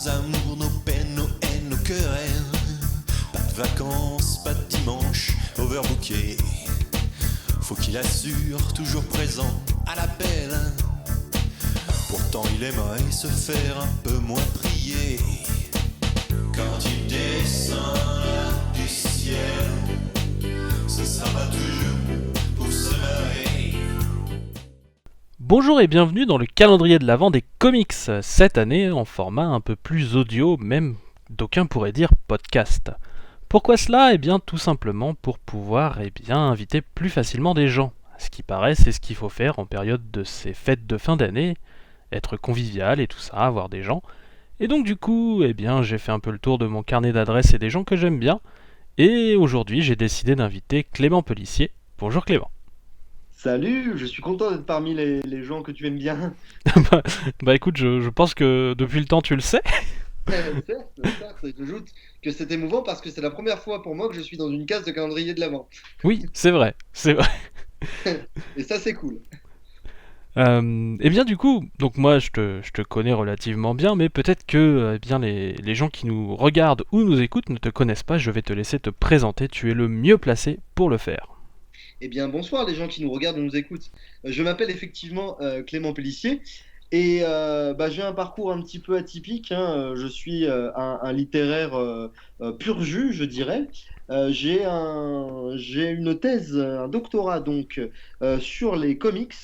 nos amours, nos peines, nos haines, nos querelles. Pas de vacances, pas de dimanche, overbooké. Faut qu'il assure, toujours présent à l'appel. Pourtant il aimerait se faire un peu moins prier. Quand il descend là du ciel, ce sera pas toujours pour se marrer. Bonjour et bienvenue dans le calendrier de l'Avent des comics, cette année en format un peu plus audio, même d'aucuns pourraient dire podcast. Pourquoi cela ? Eh bien tout simplement pour pouvoir inviter plus facilement des gens. À ce qui paraît, c'est ce qu'il faut faire en période de ces fêtes de fin d'année, être convivial et tout ça, avoir des gens. Et donc du coup, j'ai fait un peu le tour de mon carnet d'adresses et des gens que j'aime bien. Et aujourd'hui, j'ai décidé d'inviter Clément Pelissier. Bonjour Clément. Salut, je suis content d'être parmi les gens que tu aimes bien. bah écoute, je pense que depuis le temps tu le sais. Certes, et j'ajoute que c'est émouvant parce que c'est la première fois pour moi que je suis dans une case de calendrier de l'Avent. Oui, c'est vrai, c'est vrai. Et ça, c'est cool. Et bien du coup, donc moi je te connais relativement bien, mais peut-être que les gens qui nous regardent ou nous écoutent ne te connaissent pas, je vais te laisser te présenter, tu es le mieux placé pour le faire. Eh bien, bonsoir les gens qui nous regardent ou nous écoutent. Je m'appelle effectivement Clément Pélissier et j'ai un parcours un petit peu atypique, hein. Je suis un littéraire pur jus, je dirais. J'ai une thèse, un doctorat donc sur les comics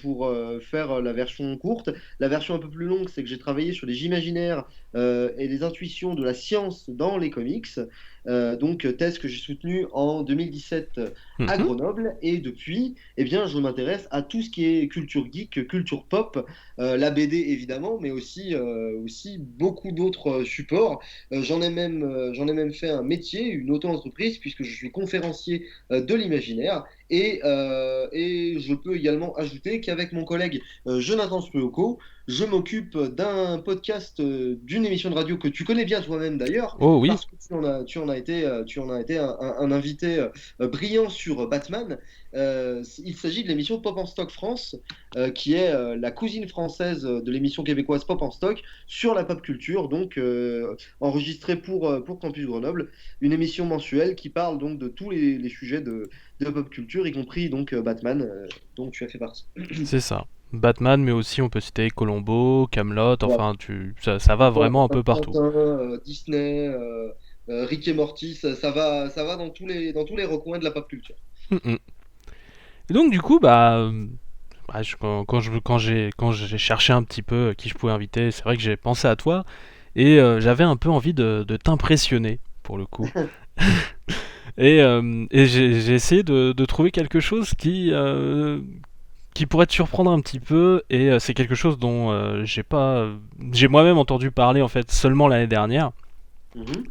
pour faire la version courte. La version un peu plus longue, c'est que j'ai travaillé sur les imaginaires et les intuitions de la science dans les comics. Donc thèse que j'ai soutenue en 2017 à Mhm. Grenoble et depuis, eh bien, je m'intéresse à tout ce qui est culture geek, culture pop, la BD évidemment, mais aussi beaucoup d'autres supports. J'en ai même fait un métier, une auto-entreprise, puisque je suis conférencier de l'imaginaire. Et je peux également ajouter qu'avec mon collègue Jonathan Spioco, je m'occupe d'un podcast, d'une émission de radio que tu connais bien toi-même d'ailleurs, Oh oui, parce que tu en as été un invité brillant sur Batman. Il s'agit de l'émission Pop en Stock France, qui est la cousine française de l'émission québécoise Pop en Stock sur la pop culture, donc enregistrée pour Campus Grenoble, une émission mensuelle qui parle donc de tous les sujets de pop culture, y compris donc Batman, dont tu as fait partie. c'est ça. Batman, mais aussi on peut citer Colombo, Camelot, Voilà. enfin ça va vraiment un peu partout. Tintin, Disney, Rick et Morty, ça va dans tous les recoins de la pop culture. Mhm. Et donc du coup, quand j'ai cherché un petit peu qui je pouvais inviter, c'est vrai que j'ai pensé à toi et j'avais un peu envie de t'impressionner pour le coup. Et j'ai essayé de trouver quelque chose qui pourrait te surprendre un petit peu, et c'est quelque chose dont j'ai moi-même entendu parler en fait seulement l'année dernière. Mhm.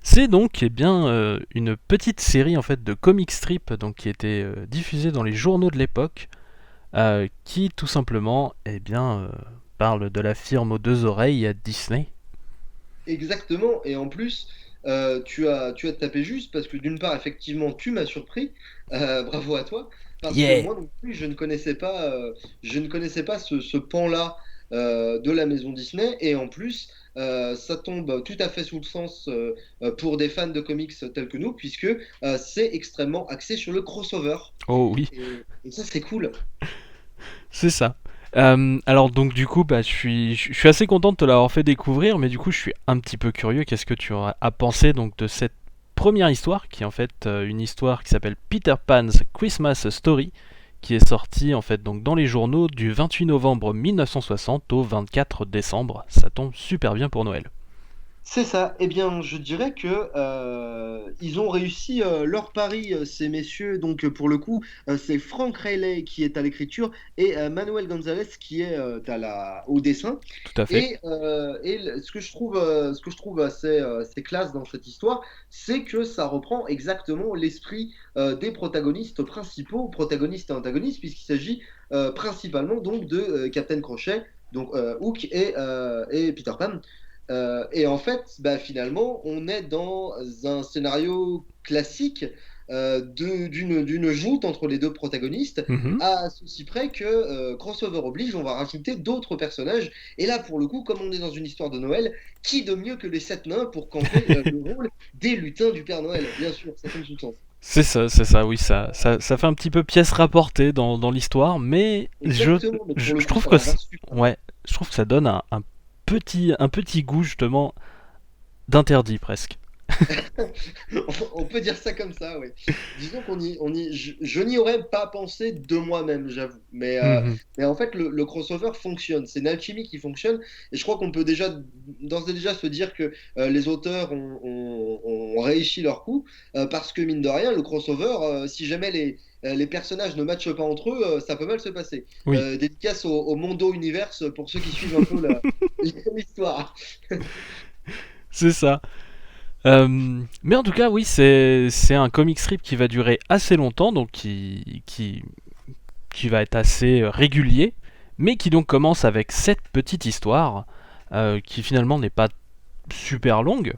C'est donc une petite série en fait de comic strip donc qui était diffusée dans les journaux de l'époque, qui tout simplement parle de la firme aux deux oreilles à Disney. Exactement, et en plus, tu as tapé juste parce que d'une part, effectivement, tu m'as surpris, bravo à toi, parce que Yeah. moi non plus, je ne connaissais pas ce pan-là de la maison Disney, et en plus, ça tombe tout à fait sous le sens pour des fans de comics tels que nous, puisque c'est extrêmement axé sur le crossover, Oh oui, et ça, c'est cool. c'est ça. Alors donc du coup, je suis assez content de te l'avoir fait découvrir, mais du coup je suis un petit peu curieux. Qu'est-ce que tu as pensé donc de cette première histoire, qui est en fait une histoire qui s'appelle Peter Pan's Christmas Story, qui est sortie en fait donc dans les journaux du 28 novembre 1960 au 24 décembre. Ça tombe super bien pour Noël. C'est ça. Eh bien, je dirais que ils ont réussi leur pari, ces messieurs. Donc, pour le coup, c'est Frank Riley qui est à l'écriture et Manuel Gonzalez qui est au dessin. Tout à fait. Ce que je trouve assez classe dans cette histoire, c'est que ça reprend exactement l'esprit des protagonistes principaux, protagonistes et antagonistes, puisqu'il s'agit principalement donc de Captain Crochet, donc Hook et Peter Pan. Et en fait, bah, finalement, on est dans un scénario classique d'une joute entre les deux protagonistes, Mhm. à ceci près que crossover oblige, on va rajouter d'autres personnages. Et là, pour le coup, comme on est dans une histoire de Noël, qui de mieux que les sept nains pour camper le rôle des lutins du Père Noël? Bien sûr, ça tombe sous le sens. C'est ça, oui, ça fait un petit peu pièce rapportée dans l'histoire, mais Exactement, mais pour le je coup, trouve ça que leur va super bien. ouais, je trouve que ça donne un petit goût justement d'interdit presque. On peut dire ça comme ça, oui. Disons je n'y aurais pas pensé de moi-même, j'avoue. Mhm. Mais en fait, le crossover fonctionne. C'est une alchimie qui fonctionne. Et je crois qu'on peut déjà, d'ores et déjà se dire que les auteurs ont réussi leur coup. Parce que, mine de rien, le crossover, si jamais les personnages ne matchent pas entre eux, ça peut mal se passer. Oui, Dédicace au Mondo Universe pour ceux qui suivent un peu l'histoire. c'est ça. Mais en tout cas, oui, c'est un comic strip qui va durer assez longtemps, donc qui va être assez régulier, mais qui donc commence avec cette petite histoire qui finalement n'est pas super longue,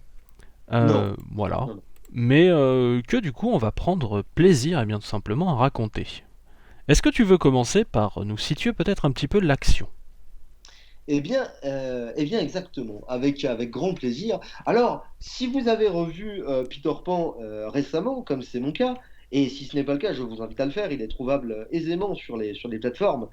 Non. voilà, Non, non. mais que du coup on va prendre plaisir et bien tout simplement à raconter. Est-ce que tu veux commencer par nous situer peut-être un petit peu l'action? Eh bien, exactement, avec grand plaisir. Alors, si vous avez revu Peter Pan récemment, comme c'est mon cas, et si ce n'est pas le cas, je vous invite à le faire, il est trouvable aisément sur les plateformes.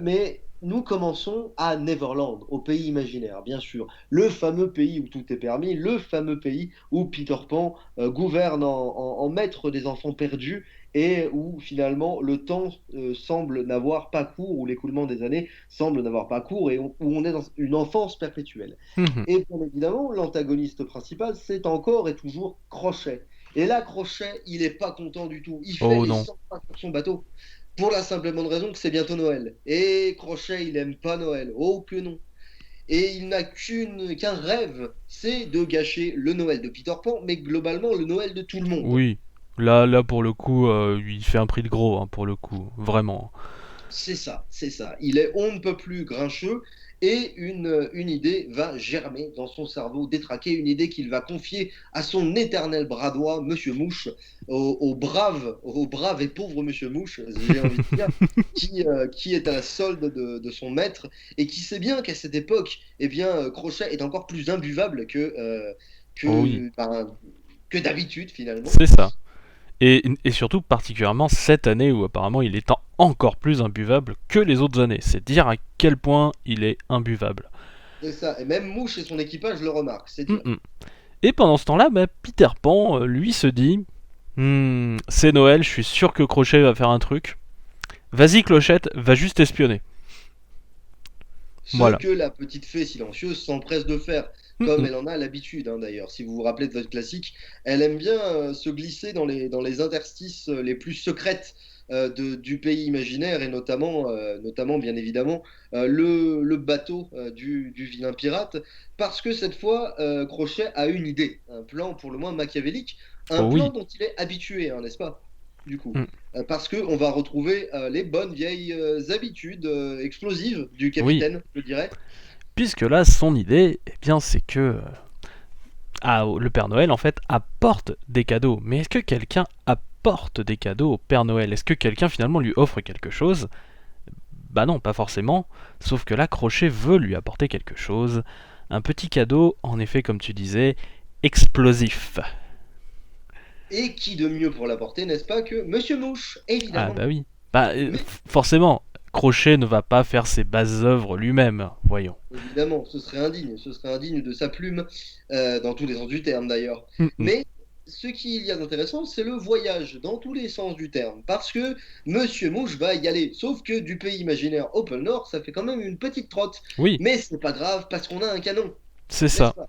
Mais nous commençons à Neverland, au pays imaginaire, bien sûr. Le fameux pays où tout est permis, le fameux pays où Peter Pan gouverne en maître des enfants perdus et où finalement le temps semble n'avoir pas cours, où l'écoulement des années semble n'avoir pas cours et où on est dans une enfance perpétuelle. Mhm. Et bien évidemment, l'antagoniste principal, c'est encore et toujours Crochet. Et là, Crochet, il n'est pas content du tout. Il fait Oh les non. 100 pas sur son bateau. Pour la simple et bonne raison que c'est bientôt Noël. Et Crochet, il aime pas Noël. Oh que non. Et il n'a qu'un rêve, c'est de gâcher le Noël de Peter Pan, mais globalement le Noël de tout le monde. Oui, là pour le coup, il fait un prix de gros, hein, pour le coup, vraiment. C'est ça, c'est ça. Il est on ne peut plus grincheux et une idée va germer dans son cerveau détraqué, une idée qu'il va confier à son éternel bras droit, Monsieur Mouche, au brave et pauvre Monsieur Mouche, j'ai envie de dire, qui est à la solde de son maître et qui sait bien qu'à cette époque, eh bien, Crochet est encore plus imbuvable Oh oui, ben, que d'habitude finalement. c'est ça. Et surtout particulièrement cette année où apparemment il est encore plus imbuvable que les autres années. C'est dire à quel point il est imbuvable. C'est ça. Et même Mouche et son équipage le remarquent, c'est Mm, dire. mm. Et pendant ce temps-là, bah, Peter Pan, lui, se dit c'est Noël, je suis sûr que Crochet va faire un truc. Vas-y, Clochette, va juste espionner. Ce Voilà. que la petite fée silencieuse s'empresse de faire, Mm, comme mm. elle en a l'habitude d'ailleurs. Si vous vous rappelez de votre classique, elle aime bien se glisser dans les interstices les plus secrètes du pays imaginaire et notamment bien évidemment, le bateau du vilain pirate, parce que cette fois, Crochet a une idée, un plan pour le moins machiavélique, un Oh plan oui. dont il est habitué, hein, n'est-ce pas? Du coup. Mm. Parce qu'on va retrouver les bonnes vieilles habitudes explosives du Oui. capitaine, je dirais. Puisque là, son idée, eh bien, c'est que le Père Noël, en fait, apporte des cadeaux. Mais est-ce que quelqu'un apporte des cadeaux au Père Noël? Est-ce que quelqu'un, finalement, lui offre quelque chose? Bah non, pas forcément. Sauf que là, Crochet veut lui apporter quelque chose. Un petit cadeau, en effet, comme tu disais, explosif. Et qui de mieux pour l'apporter, n'est-ce pas, que Monsieur Mouche, Ah évidemment. bah oui. Bah, Mais forcément, Crochet ne va pas faire ses basses œuvres lui-même, voyons. évidemment, ce serait indigne de sa plume, dans tous les sens du terme d'ailleurs. Hum, hum. Mais ce qu'il y a d'intéressant, c'est le voyage, dans tous les sens du terme. Parce que Monsieur Mouche va y aller. Sauf que du pays imaginaire au pôle Nord, ça fait quand même une petite trotte. Oui, Mais c'est pas grave, parce qu'on a un canon, c'est n'est-ce ça. pas?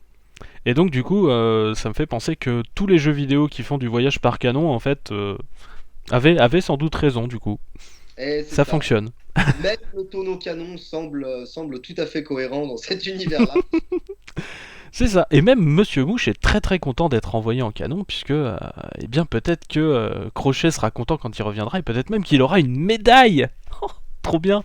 Et donc du coup, ça me fait penser que tous les jeux vidéo qui font du voyage par canon, en fait, avaient sans doute raison, du coup. Et c'est Ça ça. fonctionne. Même le tonneau canon semble tout à fait cohérent dans cet univers-là. C'est ça. Et même Monsieur Mouche est très très content d'être envoyé en canon, puisque, eh bien, peut-être que Crochet sera content quand il reviendra, et peut-être même qu'il aura une médaille. Trop bien.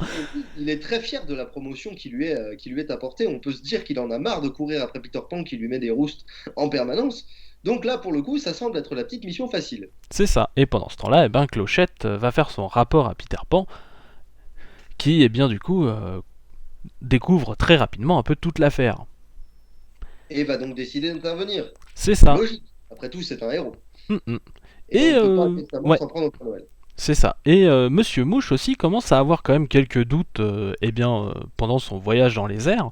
Il est très fier de la promotion qui lui est apportée. On peut se dire qu'il en a marre de courir après Peter Pan qui lui met des roustes en permanence. Donc là, pour le coup, ça semble être la petite mission facile. C'est ça. Et pendant ce temps-là, eh ben, Clochette va faire son rapport à Peter Pan, qui, eh bien, du coup, découvre très rapidement un peu toute l'affaire. Et va donc décider d'intervenir. C'est ça. Logique. Après tout, c'est un héros. Mm, mm. Et Et, on ne peut pas nécessairement ouais, s'en prendre au Père Noël. c'est ça. Et Monsieur Mouche aussi commence à avoir quand même quelques doutes, eh bien, pendant son voyage dans les airs,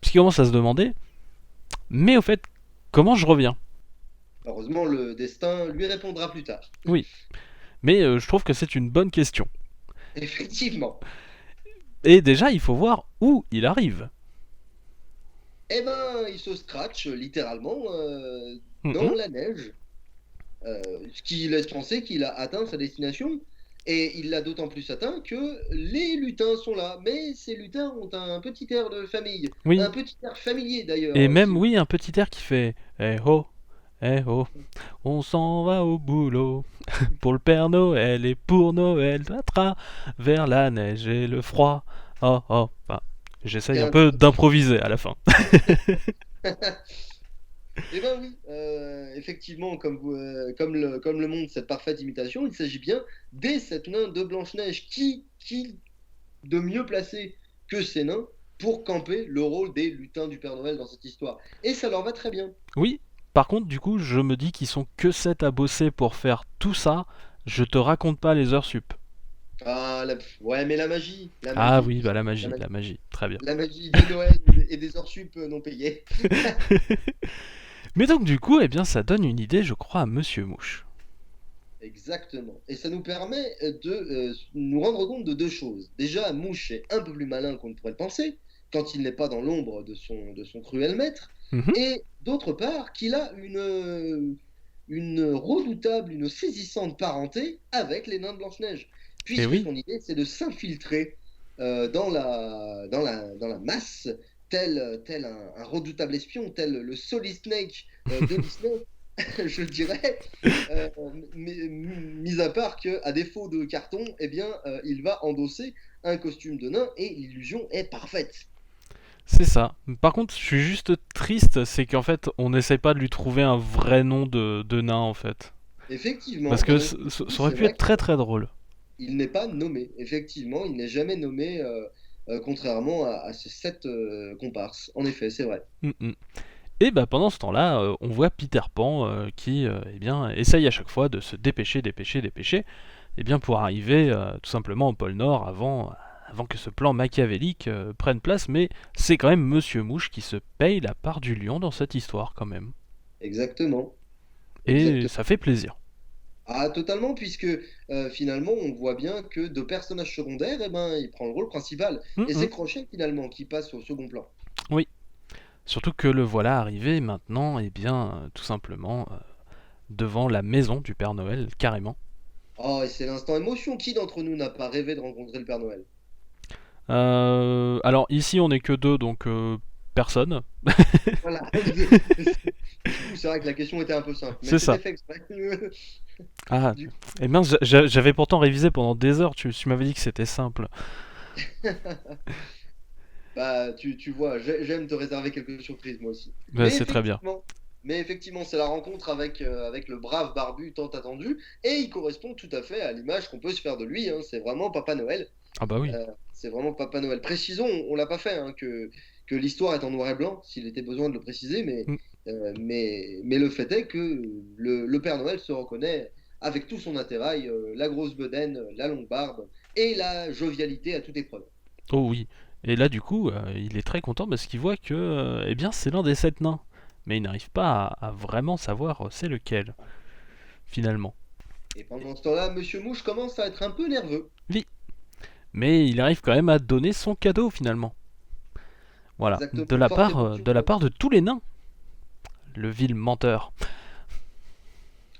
puisqu'il commence à se demander, mais au fait, comment je reviens? Heureusement, le destin lui répondra plus tard. Oui. Mais je trouve que c'est une bonne question. Effectivement. Et déjà, il faut voir où il arrive. Eh ben, il se scratch littéralement dans Mhm. la neige, ce qui laisse penser qu'il a atteint sa destination. Et il l'a d'autant plus atteint que les lutins sont là. Mais ces lutins ont un petit air de famille, Oui. un petit air familier d'ailleurs. Et même, Si oui, un petit air qui fait eh ho, on s'en va au boulot. Pour le Père Noël et pour Noël, vers la neige et le froid. Oh oh. Enfin, j'essaye un bien. peu d'improviser à la fin. Eh ben oui, effectivement, comme le montre cette parfaite imitation, il s'agit bien des sept nains de Blanche-Neige. Qui de mieux placé que ces nains pour camper le rôle des lutins du Père Noël dans cette histoire? Et ça leur va très bien. Oui, par contre, du coup, je me dis qu'ils sont que 7 à bosser pour faire tout ça. Je te raconte pas les heures sup. Ah, ouais, mais la Ah magie, oui, bah la magie, la magie, très bien. la magie de Noël et des heures sup non payées. Mais donc du coup, eh bien, ça donne une idée, je crois, à Monsieur Mouche. Exactement. Et ça nous permet de nous rendre compte de deux choses. Déjà, Mouche est un peu plus malin qu'on ne pourrait le penser, quand il n'est pas dans l'ombre de son cruel maître. Mhm. Et d'autre part, qu'il a une redoutable, une saisissante parenté avec les nains de Blanche-Neige. Et Puisque oui, son idée, c'est de s'infiltrer dans la masse, tel un redoutable espion, tel le Solid Snake de Disney, je dirais, mis à part qu'à défaut de carton, eh bien, il va endosser un costume de nain et l'illusion est parfaite. c'est ça. Par contre, je suis juste triste, c'est qu'en fait, on n'essaie pas de lui trouver un vrai nom de nain, en fait. Effectivement, Parce que ça aurait c'est pu vrai être très très drôle. qu'il n'est pas nommé. Effectivement, il n'est jamais nommé, contrairement à ces sept comparses. En effet, c'est vrai. Mm, mm. Et bah pendant ce temps-là, on voit Peter Pan qui, eh bien, essaye à chaque fois de se dépêcher, dépêcher, dépêcher, eh bien pour arriver tout simplement au pôle Nord avant que ce plan machiavélique prenne place. Mais c'est quand même Monsieur Mouche qui se paye la part du lion dans cette histoire quand même. Exactement. Et Exactement. ça fait plaisir. Ah, totalement, puisque finalement, on voit bien que de personnage secondaire, eh ben, il prend le rôle principal. Mm, Et mm. c'est Crochet, finalement, qui passe au second plan. Oui, surtout que le voilà arrivé maintenant, eh bien tout simplement devant la maison du Père Noël, carrément. Oh, et c'est l'instant émotion. Qui d'entre nous n'a pas rêvé de rencontrer le Père Noël? Alors ici on est que deux, donc personne. Voilà. Du coup, c'est vrai que la question était un peu simple, mais C'est c'était ça. fait exprès. Ah, Du et mince, j'avais pourtant révisé pendant des heures, tu m'avais dit que c'était simple. Bah, tu vois, j'aime te réserver quelques surprises, moi aussi. Bah, Mais c'est très bien. effectivement, mais effectivement, c'est la rencontre avec le brave barbu tant attendu, et il correspond tout à fait à l'image qu'on peut se faire de lui, hein. C'est vraiment Papa Noël. Ah bah oui. C'est vraiment Papa Noël. Précisons, on l'a pas fait, hein, que l'histoire est en noir et blanc, s'il était besoin de le préciser, Mm. mais le fait est que le Père Noël se reconnaît avec tout son attirail, la grosse bedaine, la longue barbe, et la jovialité à toute épreuve. Oh oui. Et là du coup, il est très content parce qu'il voit que eh bien c'est l'un des sept nains. Mais il n'arrive pas à vraiment savoir c'est lequel, finalement. Et pendant ce temps-là, Monsieur Mouche commence à être un peu nerveux. Oui. Mais il arrive quand même à donner son cadeau, finalement. Voilà. Exactement, De une la forte part, émotion. de la part de tous les nains. Le vil menteur.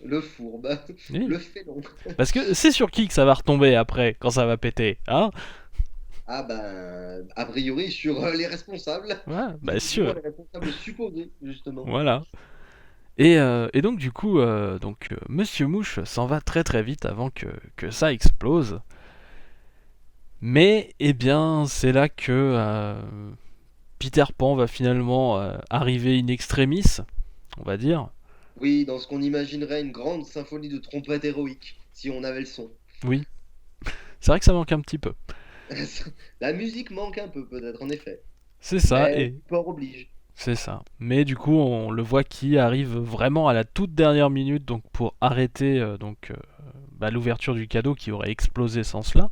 Le fourbe, Oui. le félon. Parce que c'est sur qui que ça va retomber après, quand ça va péter, hein? Ah ben, a priori sur les responsables, Ouais, bah du moins sûr. les responsables supposés, justement. Voilà. Et donc du coup, Monsieur Mouche s'en va très très vite avant que ça explose. Mais, eh bien, c'est là que Peter Pan va finalement arriver in extremis, on va dire. Oui, dans ce qu'on imaginerait une grande symphonie de trompette héroïque, si on avait le son. Oui, c'est vrai que ça manque un petit peu. La musique manque un peu, peut-être, en effet. C'est ça, Mais et sport oblige. c'est ça. Mais du coup, on le voit qui arrive vraiment à la toute dernière minute, donc pour arrêter l'ouverture du cadeau qui aurait explosé sans cela.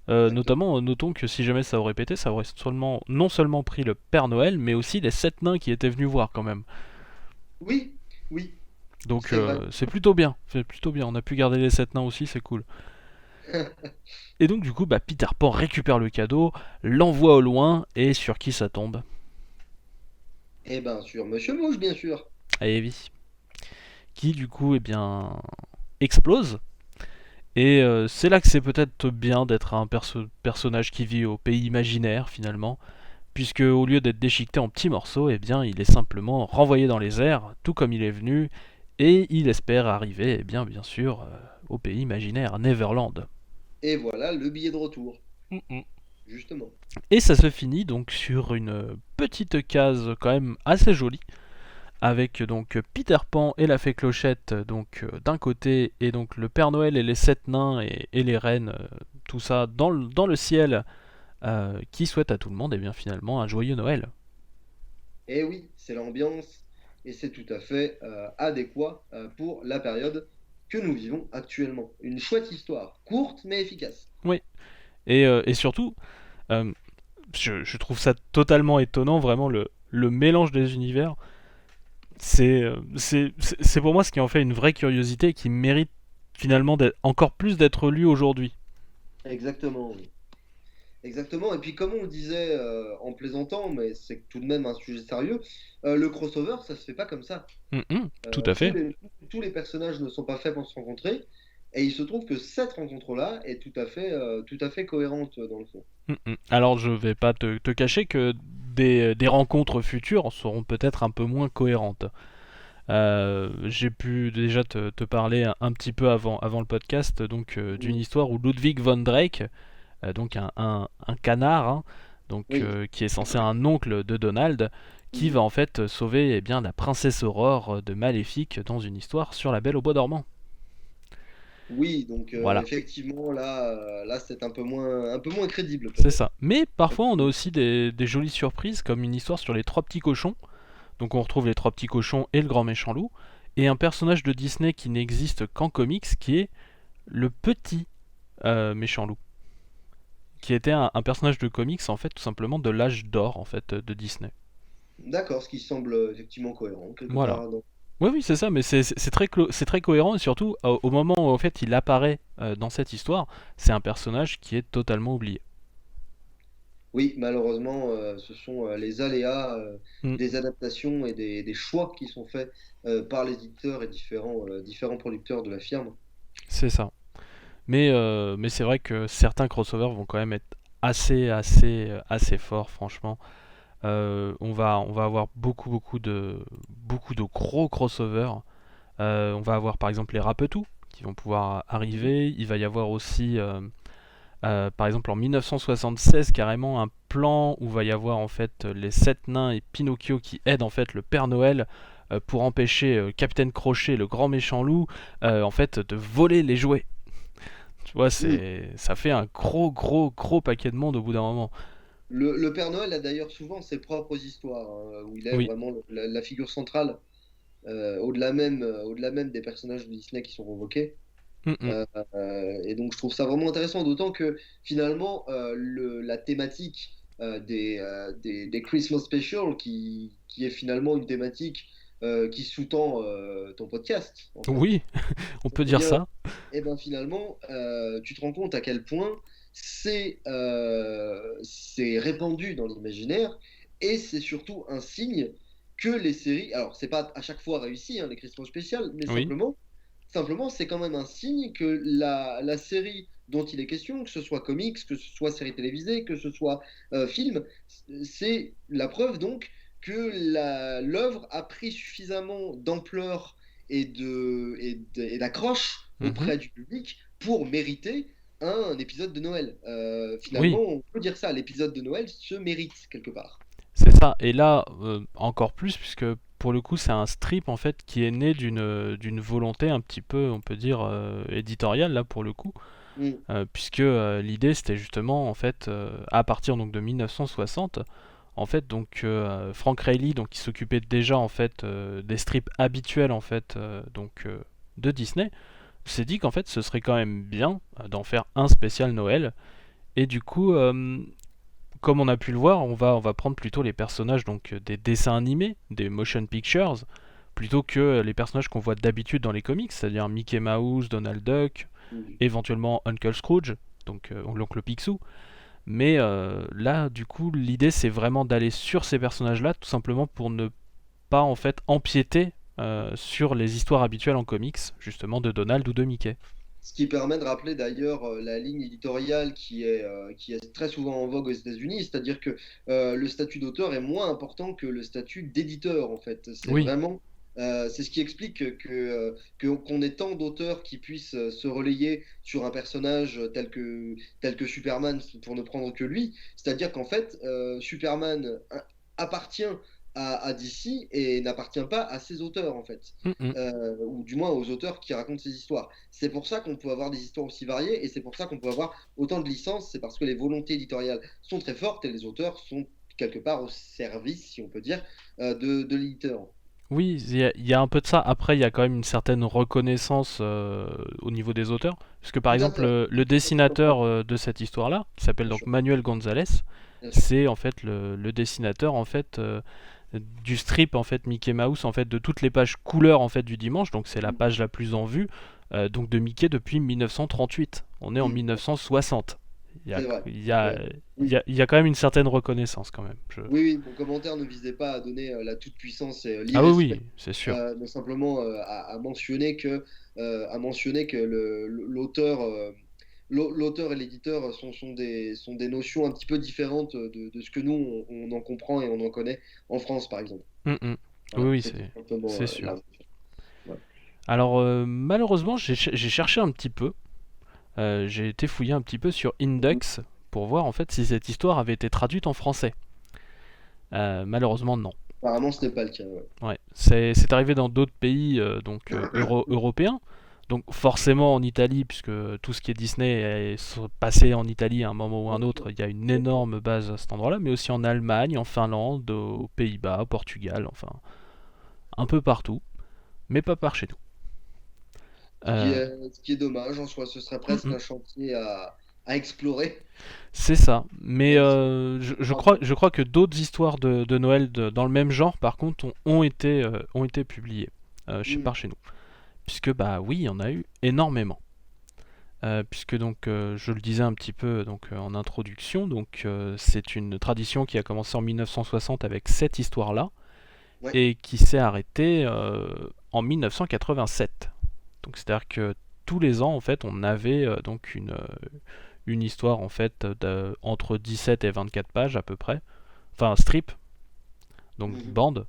Exactement. Notamment, notons que si jamais ça aurait pété, ça aurait non seulement pris le Père Noël, mais aussi les 7 nains qui étaient venus voir quand même. Oui, oui, Donc c'est vrai. c'est plutôt bien, c'est plutôt bien. On a pu garder les 7 nains aussi, c'est cool. Et donc du coup, Peter Pan récupère le cadeau, l'envoie au loin, et sur qui ça tombe? Eh ben, sur Monsieur Mouche, bien sûr. À Evie. Qui du coup, eh bien, explose. Et c'est là que c'est peut-être bien d'être un personnage qui vit au pays imaginaire finalement, puisque au lieu d'être déchiqueté en petits morceaux, eh bien il est simplement renvoyé dans les airs, tout comme il est venu, et il espère arriver, eh bien sûr, au pays imaginaire, à Neverland. Et voilà le billet de retour, Mm-mm. justement. Et ça se finit donc sur une petite case quand même assez jolie, avec donc Peter Pan et la fée Clochette d'un côté, et donc le Père Noël et les 7 nains et les reines, tout ça dans le ciel, qui souhaite à tout le monde et bien finalement un joyeux Noël. Et oui, c'est l'ambiance et c'est tout à fait adéquat pour la période que nous vivons actuellement. Une chouette histoire, courte mais efficace. Oui, et surtout, euh, je trouve ça totalement étonnant, vraiment le mélange des univers. C'est pour moi ce qui en fait une vraie curiosité et qui mérite finalement encore plus d'être lu aujourd'hui. Exactement, oui. Exactement. Et puis comme on le disait en plaisantant, mais c'est tout de même un sujet sérieux, le crossover, ça se fait pas comme ça. Tout à Tous fait. les personnages ne sont pas faits pour se rencontrer. Et il se trouve que cette rencontre-là est tout à fait cohérente dans le fond. Alors je vais pas te cacher que des rencontres futures seront peut-être un peu moins cohérentes. J'ai pu déjà te parler un petit peu avant le podcast d'une Mm. histoire où Ludwig von Drake, donc un canard, hein, Oui. qui est censé un oncle de Donald, qui va Mhm. en fait sauver bien la princesse Aurore de Maléfique dans une histoire sur la Belle au bois dormant. Oui, donc Voilà, effectivement, là c'est un peu moins crédible c'est peut-être. ça. Mais parfois on a aussi des jolies surprises comme une histoire sur les trois petits cochons. Donc on retrouve les trois petits cochons et le grand méchant loup, et un personnage de Disney qui n'existe qu'en comics, qui est le petit méchant loup, qui était un personnage de comics en fait tout simplement de l'âge d'or en fait de Disney. D'accord, ce qui semble effectivement cohérent quelque Voilà. part. Oui oui c'est ça, mais c'est très cohérent et surtout au moment où en fait il apparaît dans cette histoire, c'est un personnage qui est totalement oublié. Oui, malheureusement, ce sont les aléas Mm, des adaptations et des choix qui sont faits par les éditeurs et différents producteurs de la firme. c'est ça. Mais c'est vrai que certains crossovers vont quand même être assez forts franchement. On va avoir beaucoup de gros crossovers. On va avoir par exemple les Rapetou qui vont pouvoir Mhm. arriver. Il va y avoir aussi, par exemple en 1976, carrément un plan où va y avoir en fait les 7 nains et Pinocchio qui aident en fait le Père Noël pour empêcher Capitaine Crochet, le grand méchant loup, en fait de voler les jouets. Tu vois, Oui, ça fait un gros paquet de monde au bout d'un moment. le Père Noël a d'ailleurs souvent ses propres histoires, hein, où il est Oui. vraiment la figure centrale, au-delà même des personnages de Disney qui sont convoqués. Mm, mm. Et donc je trouve ça vraiment intéressant, d'autant que finalement la thématique des Christmas Special, qui est finalement une thématique qui sous-tend ton podcast, en fait. Oui, on peut Eh dire bien, ça. eh ben finalement, tu te rends compte à quel point c'est répandu dans l'imaginaire et c'est surtout un signe que les séries, alors c'est pas à chaque fois réussi, hein, les Christmas spéciales, mais Oui. simplement c'est quand même un signe que la série dont il est question, que ce soit comics, que ce soit série télévisée, que ce soit film, c'est la preuve donc que l'œuvre a pris suffisamment d'ampleur et d'accroche Mhm. auprès du public pour mériter un épisode de Noël. Oui, Finalement, on peut dire ça, l'épisode de Noël se mérite quelque part. c'est ça. Et là, encore plus, puisque pour le coup, c'est un strip en fait qui est né d'une volonté un petit peu, on peut dire, éditoriale là pour le coup, Mm. puisque l'idée c'était justement en fait à partir donc de 1960, en fait donc Frank Reilly donc qui s'occupait déjà en fait des strips habituels en fait de Disney, s'est dit qu'en fait ce serait quand même bien d'en faire un spécial Noël. Et du coup, comme on a pu le voir, on va prendre plutôt les personnages donc des dessins animés, des motion pictures, plutôt que les personnages qu'on voit d'habitude dans les comics, c'est-à-dire Mickey Mouse, Donald Duck, Mm. éventuellement Uncle Scrooge, donc l'oncle Picsou. Mais là, du coup, l'idée c'est vraiment d'aller sur ces personnages-là, tout simplement pour ne pas en fait empiéter sur les histoires habituelles en comics, justement de Donald ou de Mickey. Ce qui permet de rappeler d'ailleurs la ligne éditoriale qui est très souvent en vogue aux États-Unis, c'est-à-dire que le statut d'auteur est moins important que le statut d'éditeur, en fait. C'est Oui, vraiment, c'est ce qui explique qu'on ait tant d'auteurs qui puissent se relayer sur un personnage tel que Superman, pour ne prendre que lui. C'est-à-dire qu'en fait, Superman appartient à DC et n'appartient pas à ses auteurs, en fait. mm -mm. Ou du moins aux auteurs qui racontent ces histoires. C'est pour ça qu'on peut avoir des histoires aussi variées et c'est pour ça qu'on peut avoir autant de licences. C'est parce que les volontés éditoriales sont très fortes et les auteurs sont quelque part au service, si on peut dire, de l'éditeur. Oui, il y a un peu de ça. Après, il y a quand même une certaine reconnaissance au niveau des auteurs. Parce que par Tout à exemple, fait. le dessinateur de cette histoire-là, qui s'appelle Bien donc sûr. Manuel Gonzalez, Bien sûr. c'est en fait le dessinateur en fait du strip en fait Mickey Mouse en fait de toutes les pages couleurs en fait du dimanche. Donc c'est la page la plus en vue donc de Mickey depuis 1938. On est en Mm. 1960. Il y a, C'est vrai. il y a, il y Oui. a, il y a quand même une certaine reconnaissance quand même. Oui, oui, mon commentaire ne visait pas à donner la toute-puissance et Ah oui, l'irrespect, oui, c'est sûr. mais simplement à mentionner que l'auteur l'auteur et l'éditeur sont des notions un petit peu différentes de ce que nous, on en comprend et on en connaît en France, par exemple. Mm, mm. Oui, Voilà, oui, c'est tout c'est simplement c'est sûr. là. Ouais. Alors malheureusement, j'ai cherché un petit peu. J'ai été fouiller un petit peu sur Mhm. Index pour voir en fait si cette histoire avait été traduite en français. Malheureusement, non. Apparemment, ce n'est pas le cas. Ouais. Ouais, c'est arrivé dans d'autres pays donc européens. Donc forcément en Italie, puisque tout ce qui est Disney est passé en Italie à un moment ou un autre, il y a une énorme base à cet endroit-là, mais aussi en Allemagne, en Finlande, aux Pays-Bas, au Portugal, enfin un peu partout, mais pas par chez nous. Euh, Ce qui est dommage en soi, ce serait mm, presque mm. un chantier à explorer. C'est ça. Mais Même si- je crois que d'autres histoires de Noël dans le même genre, par contre, ont été publiées Mm. par chez nous. Puisque, bah oui, il y en a eu énormément. Puisque, donc, je le disais un petit peu donc, en introduction, donc, c'est une tradition qui a commencé en 1960 avec cette histoire-là, Ouais. et qui s'est arrêtée en 1987. Donc, c'est-à-dire que tous les ans, en fait, on avait donc une histoire en fait entre 17 et 24 pages à peu près, enfin un strip, donc Mhm. bande,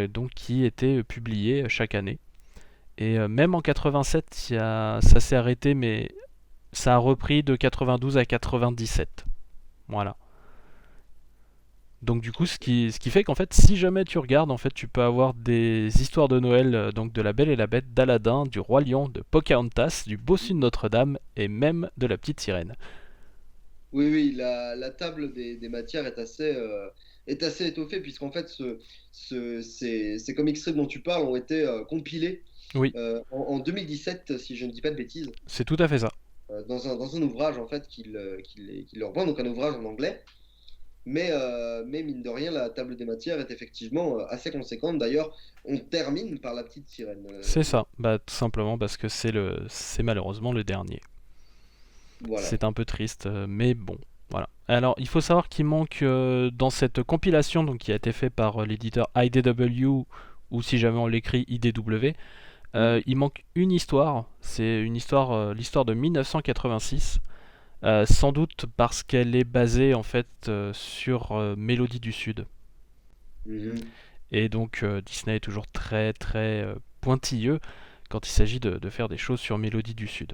donc qui était publiée chaque année. Et même en 87, ça s'est arrêté, mais ça a repris de 92 à 97. Voilà. Donc du coup, ce qui fait qu'en fait, si jamais tu regardes, en fait, tu peux avoir des histoires de Noël, donc de La Belle et la Bête, d'Aladin, du Roi Lion, de Pocahontas, du Bossu de Notre-Dame et même de la Petite Sirène. Oui, oui, la table des matières est assez étoffée, puisqu'en fait, ces comic strips dont tu parles ont été compilés Oui, en 2017, si je ne dis pas de bêtises, c'est tout à fait ça. dans un ouvrage en fait qu'il leur vend, donc un ouvrage en anglais. Mais mine de rien, la table des matières est effectivement assez conséquente. D'ailleurs, on termine par la petite sirène. C'est ça, bah tout simplement parce que c'est malheureusement le dernier. Voilà. C'est un peu triste, mais bon, voilà. Alors, il faut savoir qu'il manque dans cette compilation donc, qui a été faite par l'éditeur IDW, ou si jamais on l'écrit IDW, Mhm. il manque une histoire. C'est une histoire, l'histoire de 1986. Sans doute parce qu'elle est basée en fait sur Mélodie du Sud. Mhm. Et donc Disney est toujours très très pointilleux quand il s'agit de faire des choses sur Mélodie du Sud.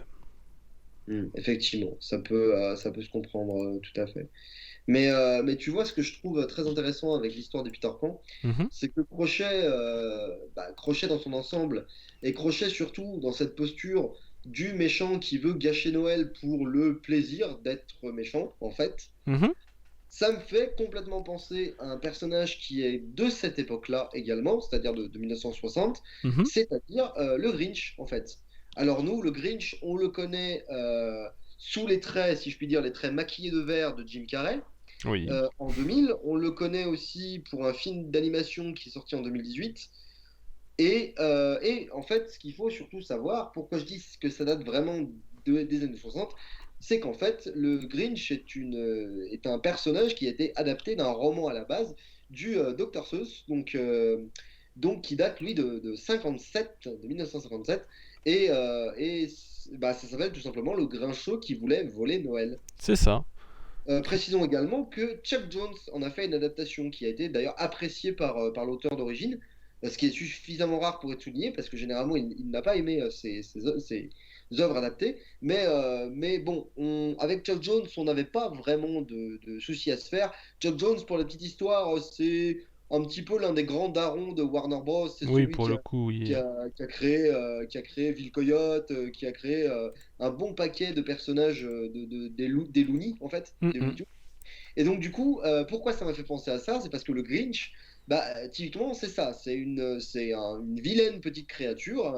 Effectivement, ça peut se comprendre tout à fait. Mais tu vois, ce que je trouve très intéressant avec l'histoire de Peter Pan, Mhm, c'est que Crochet dans son ensemble, et Crochet surtout dans cette posture du méchant qui veut gâcher Noël pour le plaisir d'être méchant, en fait, mhm, ça me fait complètement penser à un personnage qui est de cette époque-là également, c'est-à-dire de 1960, mhm. c'est-à-dire le Grinch, en fait. Alors nous, le Grinch, on le connaît sous les traits, si je puis dire, les traits maquillés de vert de Jim Carrey Oui. en 2000. On le connaît aussi pour un film d'animation qui est sorti en 2018. Et en fait, ce qu'il faut surtout savoir, pourquoi je dis que ça date vraiment des années 60, c'est qu'en fait, le Grinch est un personnage qui a été adapté d'un roman à la base du Dr Seuss, donc qui date, lui, de 57, de 1957. Ça s'appelle tout simplement le Grinchot qui voulait voler Noël. C'est ça. Précisons également que Chuck Jones en a fait une adaptation qui a été d'ailleurs appréciée par l'auteur d'origine, ce qui est suffisamment rare pour être souligné, parce que généralement il n'a pas aimé ses œuvres adaptées. Mais bon, avec Chuck Jones, on n'avait pas vraiment de soucis à se faire. Chuck Jones, pour la petite histoire, c'est un petit peu l'un des grands darons de Warner Bros. C'est Oui, celui pour le coup, oui. qui a créé Ville Coyote, qui a créé un bon paquet de personnages des Looney, en fait, Mm, des Looney mm. Tunes. Et donc, du coup, pourquoi ça m'a fait penser à ça? C'est parce que le Grinch, typiquement, c'est ça. Une vilaine petite créature,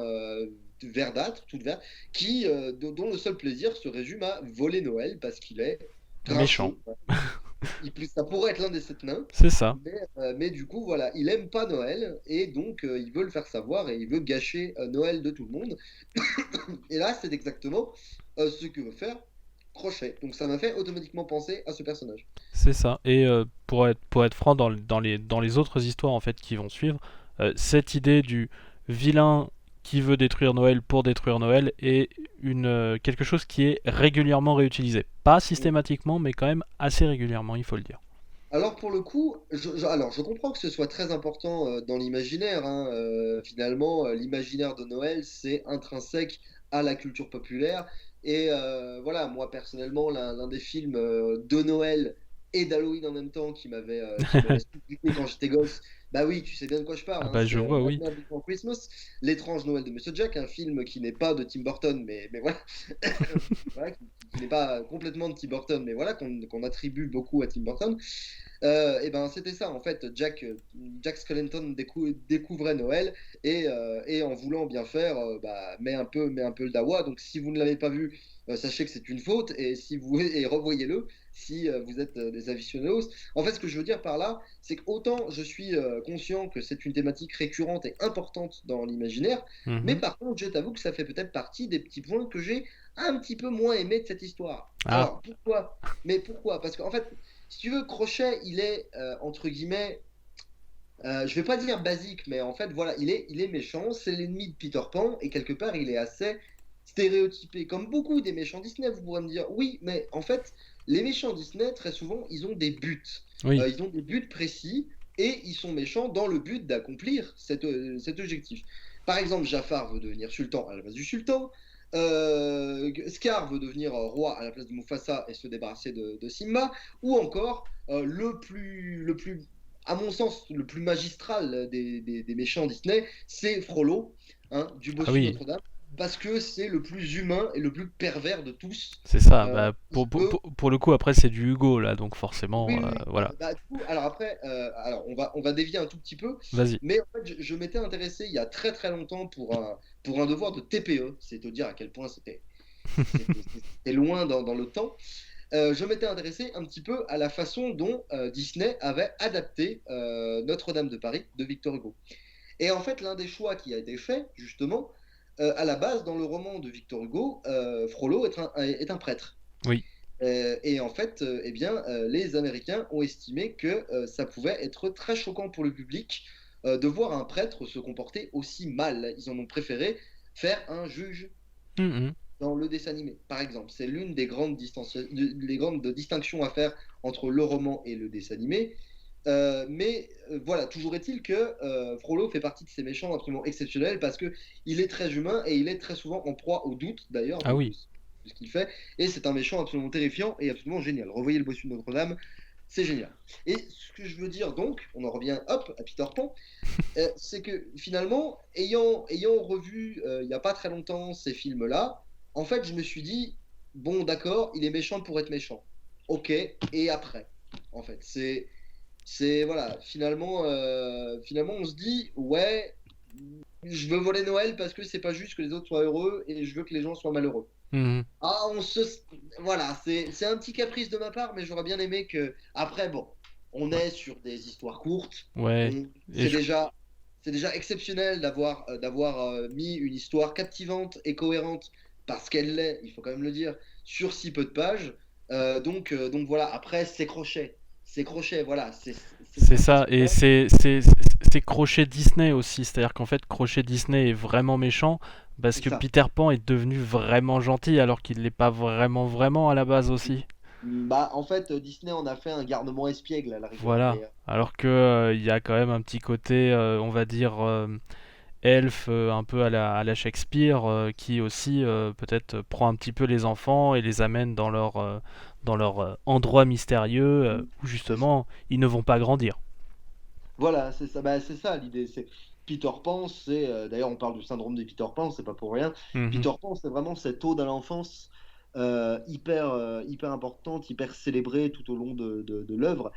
verdâtre, toute verte, dont le seul plaisir se résume à voler Noël parce qu'il est Méchant. grincheux. Ça pourrait être l'un des sept nains, C'est ça. mais du coup, voilà, il aime pas Noël et donc il veut le faire savoir et il veut gâcher Noël de tout le monde. Et là, c'est exactement ce que veut faire Crochet. Donc ça m'a fait automatiquement penser à ce personnage. C'est ça. Et pour être franc, dans les autres histoires en fait qui vont suivre, cette idée du vilain qui veut détruire Noël pour détruire Noël est quelque chose qui est régulièrement réutilisé. Pas systématiquement, mais quand même assez régulièrement, il faut le dire. Alors pour le coup, alors je comprends que ce soit très important dans l'imaginaire, hein. Finalement, l'imaginaire de Noël, c'est intrinsèque à la culture populaire. Et voilà, moi personnellement, l'un des films de Noël et d'Halloween en même temps qui m'avait stupéfait quand j'étais gosse, bah oui, tu sais bien de quoi je parle, Ah hein, bah je c'est vois, oui. Nightmare Before Christmas, L'étrange Noël de Monsieur Jack, un film qui n'est pas de Tim Burton, mais voilà, voilà, qui n'est pas complètement de Tim Burton, mais voilà, qu'on attribue beaucoup à Tim Burton. Et ben c'était ça en fait. Jack Skellington découvrait Noël et en voulant bien faire, met un peu le dawa. Donc si vous ne l'avez pas vu, sachez que c'est une faute et revoyez-le si vous êtes des aficionados. En fait, ce que je veux dire par là, c'est que autant je suis conscient que c'est une thématique récurrente et importante dans l'imaginaire, mais Mhm. par contre, je t'avoue que ça fait peut-être partie des petits points que j'ai un petit peu moins aimé de cette histoire. Ah, Alors pourquoi? Mais pourquoi? Parce qu'en fait, si tu veux, Crochet, il est entre guillemets, je vais pas dire basique, mais en fait, voilà, il est méchant, c'est l'ennemi de Peter Pan, et quelque part, il est assez stéréotypé. Comme beaucoup des méchants Disney, vous pourrez me dire, oui, mais en fait, les méchants Disney, très souvent, ils ont des buts. oui. Ils ont des buts précis, et ils sont méchants dans le but d'accomplir cet objectif. Par exemple, Jafar veut devenir sultan à la place du sultan. Scar veut devenir roi à la place de Mufasa et se débarrasser de Simba, ou encore à mon sens, le plus magistral des méchants Disney, c'est Frollo, hein, du Ah bossu oui. Notre-Dame, parce que c'est le plus humain et le plus pervers de tous. C'est ça. Euh, Bah, parce que pour le coup, après, c'est du Hugo, là, donc forcément, oui, oui, oui. voilà. Du coup, alors après, on va dévier un tout petit peu, Vas-y. mais en fait, je m'étais intéressé il y a très très longtemps pour un devoir de TPE, c'est te dire à quel point c'était loin dans le temps. Je m'étais intéressé un petit peu à la façon dont Disney avait adapté Notre-Dame de Paris de Victor Hugo. Et en fait, l'un des choix qui a été fait, justement, à la base, dans le roman de Victor Hugo, Frollo est un prêtre. Oui. Et en fait, les Américains ont estimé que ça pouvait être très choquant pour le public de voir un prêtre se comporter aussi mal. Ils en ont préféré faire un juge Mhm. dans le dessin animé, par exemple. C'est l'une des grandes distinctions à faire entre le roman et le dessin animé. Voilà, toujours est-il que Frollo fait partie de ces méchants absolument exceptionnels parce que il est très humain et il est très souvent en proie au doute d'ailleurs Ah oui. tout ce qu'il fait, et c'est un méchant absolument terrifiant et absolument génial. Revoyez le bossu de Notre-Dame, c'est génial. Et ce que je veux dire donc, on en revient hop à Peter Pan, c'est que finalement, ayant revu il n'y a pas très longtemps ces films-là, en fait, je me suis dit, bon, d'accord, il est méchant pour être méchant. Ok, et après, en fait, voilà, finalement, on se dit, ouais, je veux voler Noël parce que c'est pas juste que les autres soient heureux et je veux que les gens soient malheureux. Mhm. Ah, voilà, c'est un petit caprice de ma part, mais j'aurais bien aimé que. Après, bon, on est sur des histoires courtes. Ouais. Et C'est déjà exceptionnel d'avoir mis une histoire captivante et cohérente, parce qu'elle l'est, il faut quand même le dire, sur si peu de pages. Donc voilà, après, c'est crochet, voilà, c'est le c'est ça, principe. et c'est crochet Disney aussi, c'est-à-dire qu'en fait crochet Disney est vraiment méchant parce C'est que ça. Peter Pan est devenu vraiment gentil alors qu'il l'est pas vraiment à la base aussi. Bah, en fait, Disney en a fait un garnement espiègle à la rigueur, Voilà. mais Alors que il y a quand même un petit côté, on va dire, elfe un peu à la Shakespeare, qui aussi peut-être prend un petit peu les enfants et les amène dans leur endroit mystérieux où c'est ça. justement ils ne vont pas grandir. Voilà, c'est ça. Bah, c'est ça l'idée. C'est Peter Pan, d'ailleurs on parle du syndrome de Peter Pan, c'est pas pour rien. Mhm. Peter Pan, c'est vraiment cette ode à l'enfance hyper importante, hyper célébrée tout au long de l'œuvre.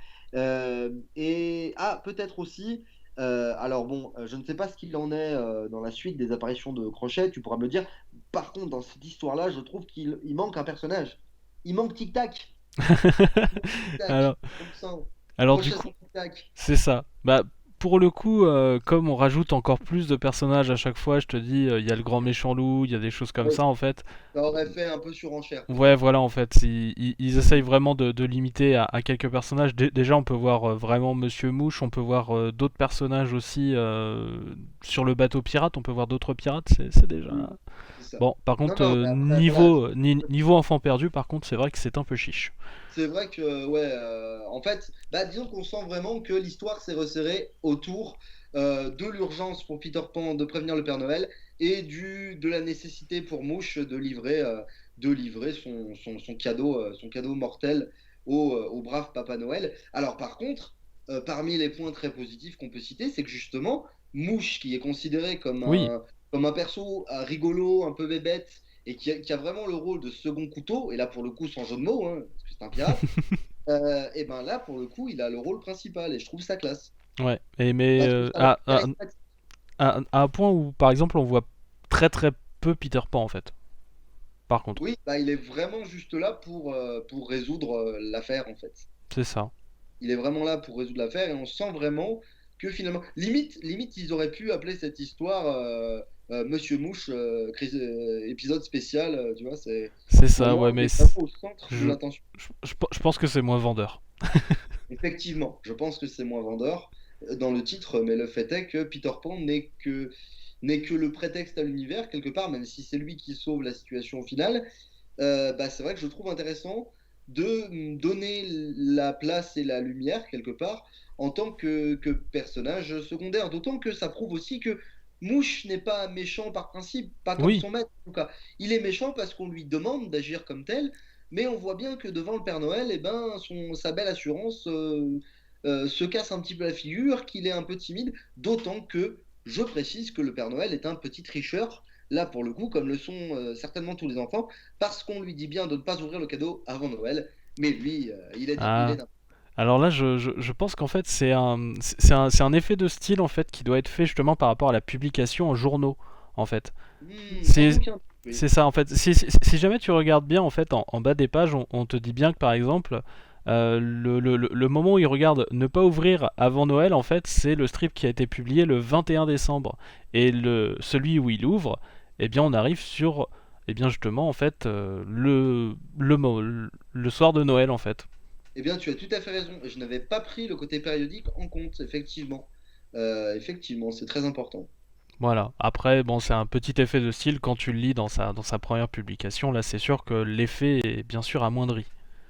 Et peut-être aussi. Alors bon, je ne sais pas ce qu'il en est dans la suite des apparitions de Crochet. Tu pourras me le dire. Par contre, dans cette histoire-là, je trouve qu'il manque un personnage. Il manque Tic Tac. Il manque Tic Tac. Alors, On le sent. alors du Crochet coup, sans Tic Tac. c'est ça. Bah, pour le coup, comme on rajoute encore plus de personnages à chaque fois, je te dis, il y a le grand méchant loup, il y a des choses comme Oui, ça en fait. ça aurait fait un peu surenchère Ouais, peut-être. voilà, en fait, ils essayent vraiment de limiter à quelques personnages. Déjà, on peut voir vraiment Monsieur Mouche, on peut voir d'autres personnages aussi sur le bateau pirate, on peut voir d'autres pirates, c'est déjà... Mm. C'est ça. Bon, par Non, contre, non, mais après, voilà. niveau enfant perdu, par contre, c'est vrai que c'est un peu chiche. C'est vrai que, ouais, en fait, bah, disons qu'on sent vraiment que l'histoire s'est resserrée autour de l'urgence pour Peter Pan de prévenir le Père Noël et de la nécessité pour Mouche de livrer son cadeau mortel au brave Papa Noël. Alors, par contre, parmi les points très positifs qu'on peut citer, c'est que justement, Mouche, qui est considéré comme Oui, un perso rigolo, un peu bébête, et qui a vraiment le rôle de second couteau, et là pour le coup sans jeu de mots, hein, parce que c'est un pirate, et ben là pour le coup il a le rôle principal, et je trouve ça classe. ouais. Mais Enfin, je trouve ça charismatique. à un point où, par exemple, on voit très peu Peter Pan, en fait. Par contre, Oui, bah, il est vraiment juste là pour résoudre l'affaire en fait. c'est ça. Il est vraiment là pour résoudre l'affaire, et on sent vraiment que finalement, limite ils auraient pu appeler cette histoire Monsieur Mouche, épisode spécial, tu vois, C'est pour ça, moi, ouais, il mais est vraiment au centre de je, l'attention. je pense que c'est moins vendeur. Effectivement, je pense que c'est moins vendeur dans le titre, mais le fait est que Peter Pan n'est que le prétexte à l'univers, quelque part, même si c'est lui qui sauve la situation finale. Bah, c'est vrai que je trouve intéressant de donner la place et la lumière, quelque part, en tant que personnage secondaire. D'autant que ça prouve aussi que Mouche n'est pas méchant par principe, pas comme Oui, son maître en tout cas. Il est méchant parce qu'on lui demande d'agir comme tel, mais on voit bien que devant le Père Noël, eh ben, sa belle assurance se casse un petit peu la figure, qu'il est un peu timide, d'autant que je précise que le Père Noël est un petit tricheur, là pour le coup, comme le sont certainement tous les enfants, parce qu'on lui dit bien de ne pas ouvrir le cadeau avant Noël, mais lui, il est ah. d'un... Alors là, je pense qu'en fait, c'est un effet de style en fait qui doit être fait justement par rapport à la publication en journaux, en fait. Sans C'est aucun doute, oui. c'est ça en fait. Si jamais tu regardes bien en fait en bas des pages, on te dit bien que par exemple le moment où il regarde ne pas ouvrir avant Noël, en fait, c'est le strip qui a été publié le 21 décembre. Et celui où il ouvre, eh bien, on arrive sur, eh bien, justement, en fait, le soir de Noël, en fait. Eh bien, tu as tout à fait raison. Je n'avais pas pris le côté périodique en compte, effectivement. Effectivement, c'est très important. Voilà. Après, bon, c'est un petit effet de style quand tu le lis dans sa première publication. Là, c'est sûr que l'effet est bien sûr amoindri.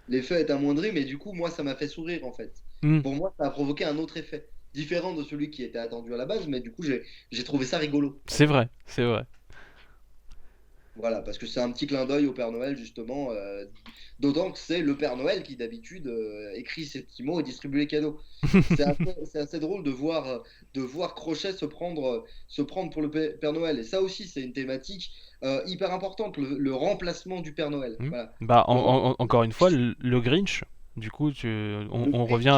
L'effet est amoindri, mais du coup, moi, ça m'a fait sourire, en fait. Hmm, Pour moi, ça a provoqué un autre effet, différent de celui qui était attendu à la base, mais du coup, j'ai trouvé ça rigolo, en c'est fait. vrai, c'est vrai. Voilà, parce que c'est un petit clin d'œil au Père Noël, justement, d'autant que c'est le Père Noël qui, d'habitude, écrit ses petits mots et distribue les cadeaux. C'est assez drôle de voir Crochet se prendre pour le Père Noël. Et ça aussi, c'est une thématique hyper importante, le remplacement du Père Noël. Hmm. Voilà. Bah, Le rem- encore une fois, le Grinch, du coup, le on revient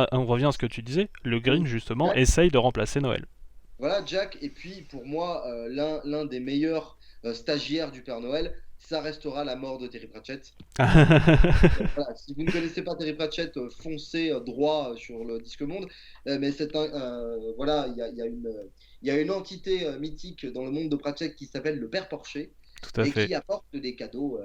à ce que tu disais. Le Grinch, justement, Jack, essaye de remplacer Noël. voilà, Jack. Et puis, pour moi, l'un des meilleurs stagiaires du Père Noël, ça restera la mort de Terry Pratchett. Voilà, si vous ne connaissez pas Terry Pratchett, foncez droit sur le Disque Monde. Mais voilà, il y a une entité mythique dans le monde de Pratchett qui s'appelle le Père Porcher Tout à et fait. qui apporte des cadeaux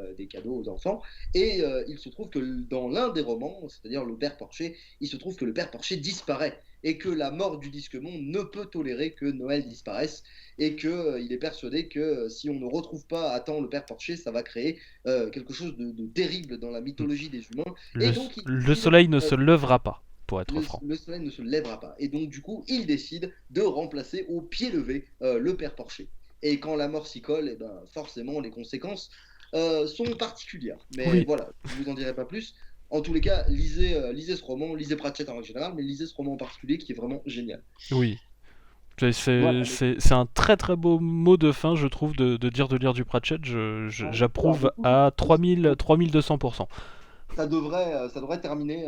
aux enfants. Et il se trouve que dans l'un des romans, c'est-à-dire le Père Porcher, il se trouve que le Père Porcher disparaît et que la mort du Disque Monde ne peut tolérer que Noël disparaisse et qu'il est persuadé que si on ne retrouve pas à temps le Père Porcher, ça va créer quelque chose de terrible dans la mythologie des humains. Et donc, il Le décide, soleil ne euh, se lèvera pas, pour être franc. le soleil ne se lèvera pas. Et donc, du coup, il décide de remplacer au pied levé le Père Porcher. Et quand la mort s'y colle, eh ben, forcément, les conséquences sont particulières. Mais Oui, voilà, je ne vous en dirai pas plus. En tous les cas, lisez ce roman, lisez Pratchett en règle générale, mais lisez ce roman en particulier qui est vraiment génial. oui. Voilà, C'est un très très beau mot de fin, je trouve, de dire de lire du Pratchett. alors, J'approuve à 3200%. ça devrait terminer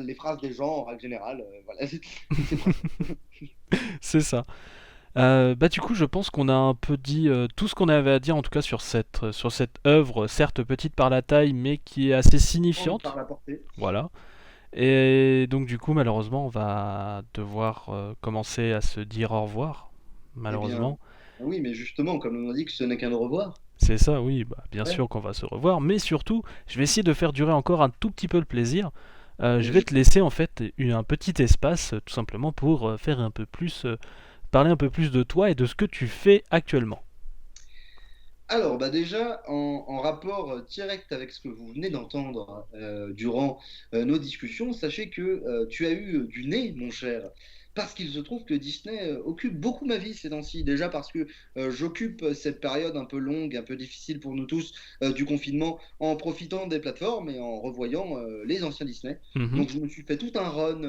les phrases des gens en règle générale. Voilà, c'est pratique. C'est ça. Bah du coup, je pense qu'on a un peu dit tout ce qu'on avait à dire, en tout cas sur cette œuvre, certes petite par la taille, mais qui est assez signifiante. Par la portée. Voilà. Et donc du coup, malheureusement, on va devoir commencer à se dire au revoir. Eh bien, Malheureusement. oui, mais justement, comme on dit que ce n'est qu'un au revoir. C'est ça, oui, bah, bien Ouais. sûr qu'on va se revoir, mais surtout, je vais essayer de faire durer encore un tout petit peu le plaisir. Je vais Oui. te laisser en fait un petit espace, tout simplement pour faire un peu plus, parler un peu plus de toi et de ce que tu fais actuellement. Alors, bah déjà, en rapport direct avec ce que vous venez d'entendre durant nos discussions, sachez que tu as eu du nez, mon cher, parce qu'il se trouve que Disney occupe beaucoup ma vie ces temps-ci. Déjà parce que j'occupe cette période un peu longue, un peu difficile pour nous tous du confinement, en profitant des plateformes et en revoyant les anciens Disney. Mhm. Donc, je me suis fait tout un run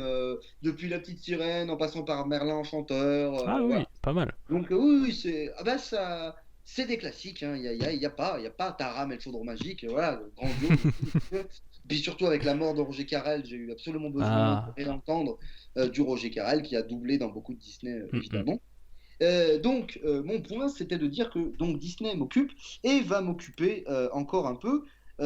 depuis La Petite Sirène, en passant par Merlin Enchanteur, Ah oui, voilà. pas mal. Donc oui, oui, c'est des classiques. Hein. Il y a pas Taram et le chaudron magique. Voilà, grandiose. Puis surtout avec la mort de Roger Carrel, j'ai eu absolument besoin de Ah, réentendre du Roger Carrel qui a doublé dans beaucoup de Disney, mhm. évidemment. Mon point, c'était de dire que donc Disney m'occupe et va m'occuper encore un peu,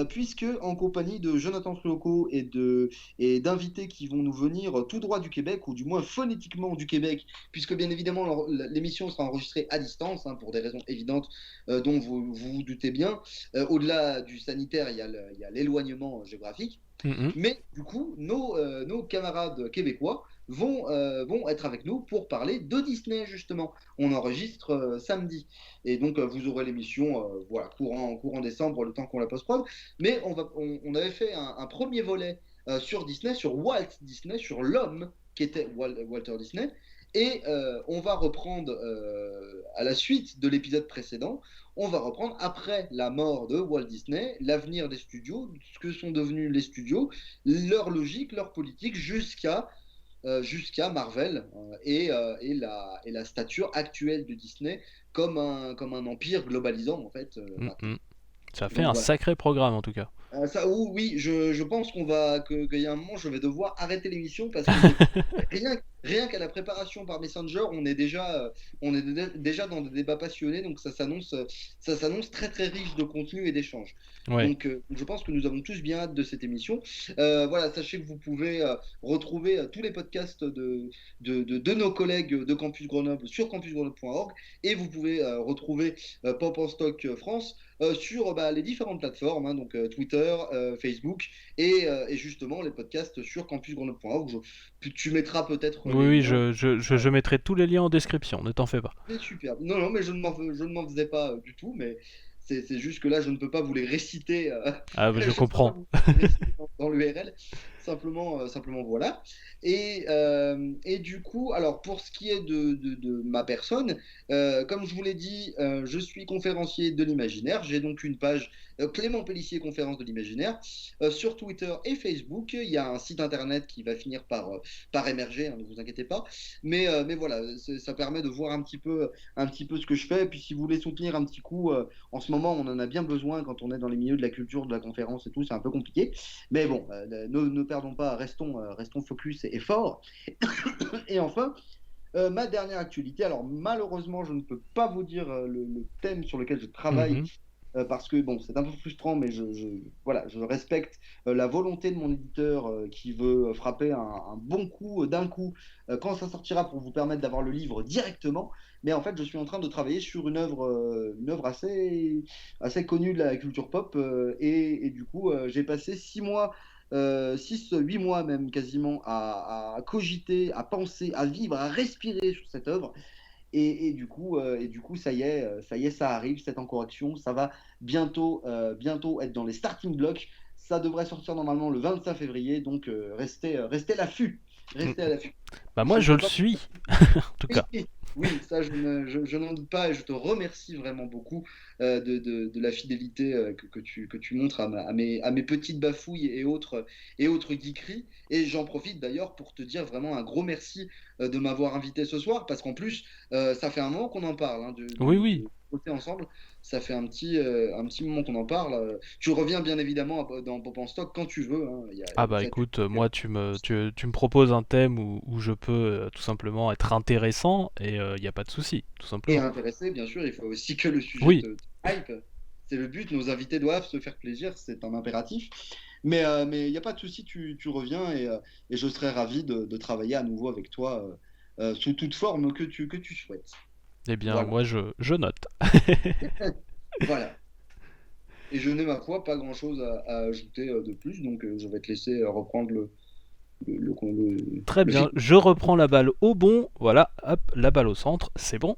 puisque en compagnie de Jonathan Truoco et d'invités qui vont nous venir tout droit du Québec, ou du moins phonétiquement du Québec, puisque bien évidemment l'émission sera enregistrée à distance, hein, pour des raisons évidentes dont vous doutez bien. Au-delà du sanitaire, il y a l'éloignement géographique. Mhm. Mais du coup, nos camarades québécois vont être avec nous pour parler de Disney, justement. On enregistre samedi. Et donc, vous aurez l'émission voilà, courant décembre, le temps qu'on la post-prod. Mais on avait fait un premier volet sur Disney, sur Walt Disney, sur l'homme qui était Walter Disney. Et on va reprendre à la suite de l'épisode précédent, on va reprendre après la mort de Walt Disney, l'avenir des studios, ce que sont devenus les studios, leur logique, leur politique, jusqu'à Marvel et la stature actuelle de Disney comme un empire globalisant en fait. Maintenant. Mhm. Ça fait Donc un voilà. sacré programme en tout cas. Oui, je pense qu'il y a un moment, je vais devoir arrêter l'émission parce que rien qu'à la préparation par Messenger, déjà dans des débats passionnés, donc ça s'annonce très très riche de contenu et d'échanges. Ouais. Donc, je pense que nous avons tous bien hâte de cette émission. Voilà, sachez que vous pouvez retrouver tous les podcasts de nos collègues de Campus Grenoble sur campusgrenoble.org et vous pouvez retrouver Pop en Stock France sur les différentes plateformes, hein, donc Twitter, Facebook et justement les podcasts sur campusgrenoble.org. Tu mettras peut-être Oui, les oui, liens. je mettrai tous les liens en description, ne t'en fais pas. C'est superbe. Non, non, mais je ne m'en faisais pas du tout, mais c'est juste que là, je ne peux pas vous les réciter. Ah, bah, Je je ne peux pas comprends. vous les réciter dans l'URL. Simplement voilà. Et du coup, alors pour ce qui est de ma personne, comme je vous l'ai dit, je suis conférencier de l'imaginaire. J'ai donc une page Clément Pellissier, conférence de l'imaginaire, sur Twitter et Facebook. Il y a un site internet qui va finir par émerger, hein, ne vous inquiétez pas. Mais voilà, ça permet de voir un petit peu ce que je fais. Et puis si vous voulez soutenir un petit coup, en ce moment, on en a bien besoin quand on est dans les milieux de la culture, de la conférence et tout, c'est un peu compliqué. Mais bon, ne perdons pas, restons focus et forts. Et enfin, ma dernière actualité, alors malheureusement, je ne peux pas vous dire le thème sur lequel je travaille. Mhm. Parce que bon, c'est un peu frustrant, mais voilà, je respecte la volonté de mon éditeur qui veut frapper un bon coup d'un coup quand ça sortira pour vous permettre d'avoir le livre directement. Mais en fait, je suis en train de travailler sur une œuvre assez connue de la culture pop et du coup, j'ai passé 6 mois 8 mois même quasiment à cogiter, à penser, à vivre, à respirer sur cette œuvre. Et du coup, ça y est, ça arrive, c'est en correction. Ça va bientôt être dans les starting blocks. Ça devrait sortir normalement le 25 février. Donc, restez à l'affût. Restez à l'affût. Bah moi Je ne je peux le pas. suis, en tout cas. Oui, oui, ça, je n'en doute pas et je te remercie vraiment beaucoup de la fidélité que tu montres à mes petites bafouilles et autres geekeries. Et j'en profite d'ailleurs pour te dire vraiment un gros merci de m'avoir invité ce soir parce qu'en plus, ça fait un moment qu'on en parle, hein, Oui, oui. de bosser ensemble. Ça fait un petit moment qu'on en parle. Tu reviens bien évidemment dans Pop en Stock quand tu veux, hein. Ah bah écoute, moi tu me proposes un thème où je peux tout simplement être intéressant et il n'y a pas de souci, tout Et simplement. intéressé, bien sûr, il faut aussi que le sujet Oui, te hype. C'est le but, nos invités doivent se faire plaisir, c'est un impératif. Mais il n'y a pas de souci, tu reviens et je serai ravi de travailler à nouveau avec toi sous toute forme que tu souhaites. eh bien Voilà, moi je note. voilà. Et je n'ai ma foi pas grand-chose à ajouter de plus, donc je vais te laisser reprendre Très le bien, fil. je reprends la balle au bon, voilà, hop, la balle au centre, c'est bon.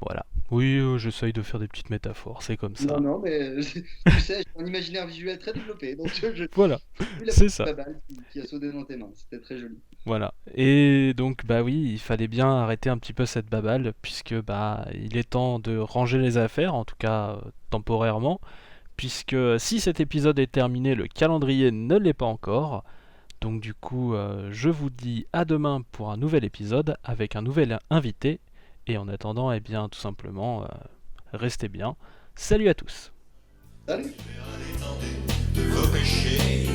Voilà. Oui, j'essaye de faire des petites métaphores, c'est comme Non, ça. non, mais tu sais, j'ai un imaginaire visuel très développé, donc j'ai Voilà, vu la c'est petite ça. balle qui a sauté dans tes mains, c'était très joli. Voilà. Et donc bah oui, il fallait bien arrêter un petit peu cette baballe puisque bah il est temps de ranger les affaires, en tout cas temporairement, puisque si cet épisode est terminé, le calendrier ne l'est pas encore. Donc du coup, je vous dis à demain pour un nouvel épisode avec un nouvel invité. Et en attendant, eh bien tout simplement, restez bien. Salut à tous. Salut! De vos péchés.